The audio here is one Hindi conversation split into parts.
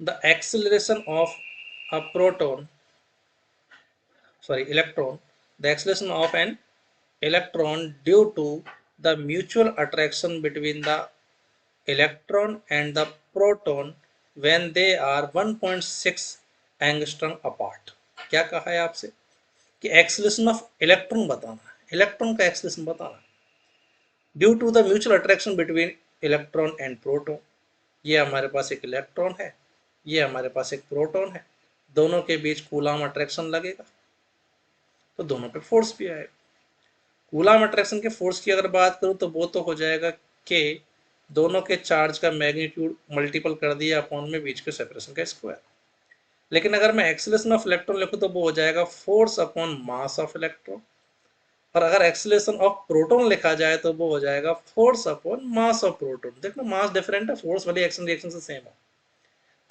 the acceleration of a proton, sorry, electron, the acceleration of an electron due to the mutual attraction between the electron and the proton when they are 1.6 angstrom apart. क्या कहा है आपसे कि एक्सेलरेशन ऑफ इलेक्ट्रॉन बताना है, इलेक्ट्रॉन का एक्सेलरेशन बताना है due to the mutual attraction between electron and proton. ये हमारे पास एक इलेक्ट्रॉन है, ये हमारे पास एक प्रोटॉन है, दोनों के बीच कूलाम अट्रैक्शन लगेगा तो दोनों पे फोर्स भी आएगा। कूलाम अट्रैक्शन के फोर्स की अगर बात करूं तो वो तो हो जाएगा कि दोनों के चार्ज का मैग्नीट्यूड मल्टीपल कर दिया अपॉन में बीच के सेपरेशन का स्क्वायर। लेकिन अगर मैं एक्सेलरेशन ऑफ इलेक्ट्रॉन लिखूं तो वो हो जाएगा force upon mass of electron, और अगर एक्सेलरेशन ऑफ प्रोटॉन लिखा जाए तो वो हो जाएगा force upon mass of proton. देखो मास डिफरेंट है, फोर्स वाली एक्शन रिएक्शन से सेम है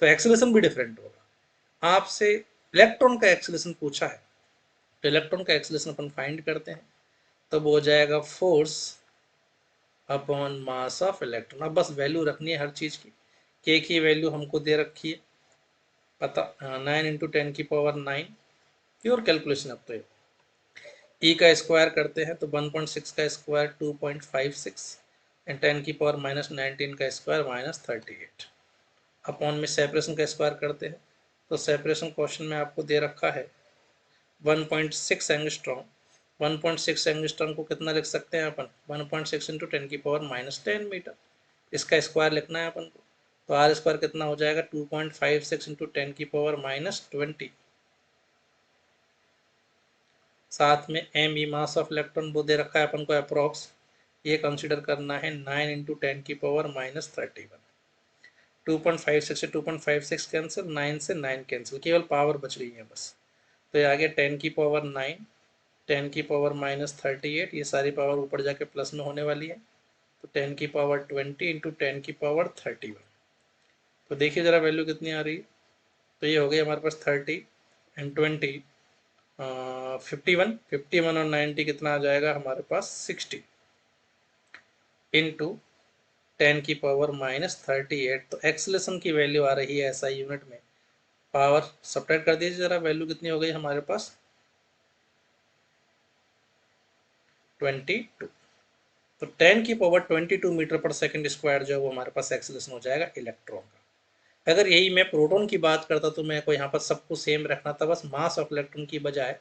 तो एक्सेलरेशन भी डिफरेंट होगा। आपसे इलेक्ट्रॉन का एक्सेलरेशन पूछा है तो इलेक्ट्रॉन का एक्सेलरेशन अपन फाइंड करते हैं, तो वो हो जाएगा force upon mass of electron. अब बस वैल्यू रखनी है हर चीज की, के की वैल्यू हमको दे रखी है पता 9 × 10⁻⁹ प्योर कैलकुलेशन। अब तो ई का स्क्वायर करते हैं तो 1.6 का स्क्वायर 2.56 एंड 10⁻⁻19 का स्क्वायर -38 अपॉन में सेपरेशन का स्क्वायर करते हैं तो सेपरेशन क्वेश्चन में आपको दे रखा है 1.6 एंगस्ट्रॉम। 1.6 एंगस्ट्रॉम को कितना लिख सकते हैं अपन 1.6 × 10⁻⁻10 मीटर, इसका स्क्वायर लिखना है अपन को तो आर स्क्वायर कितना हो जाएगा 2.56 × 10⁻⁻20। साथ में M E mass of electron वो दे रखा है अपन को अप्रोक्स, ये कंसीडर करना है 9 × 10⁻31। 2.56 से 2.56 कैंसिल, 9 से 9 कैंसिल, केवल पावर बच रही है बस। तो ये आ गया 10⁻9, 10⁻−38, ये सारी पावर ऊपर जाके प्लस में होने वाली है तो 10⁻20 × 10⁻31। तो देखिए जरा वैल्यू कितनी आ रही है, तो ये हो गई हमारे पास 30 एंड 20 51, 51 और 90 कितना आ जाएगा हमारे पास 60 इंटू 10⁻−38। तो एक्सेलरेशन की वैल्यू आ रही है ऐसा यूनिट में, पावर सब्ट्रैक्ट कर दीजिए जरा, वैल्यू कितनी हो गई हमारे पास 22। तो 10⁻22 मीटर पर सेकंड स्क्वायर जो है वो हमारे पास एक्सेलरेशन हो जाएगा इलेक्ट्रॉन का। अगर यही मैं प्रोटॉन की बात करता तो मैं को यहाँ पर सबको सेम रखना था, बस मास ऑफ इलेक्ट्रॉन की बजाय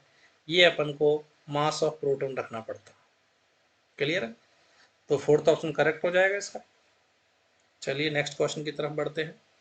ये अपन को मास ऑफ प्रोटॉन रखना पड़ता। क्लियर है, तो फोर्थ ऑप्शन करेक्ट हो जाएगा इसका। चलिए नेक्स्ट क्वेश्चन की तरफ बढ़ते हैं।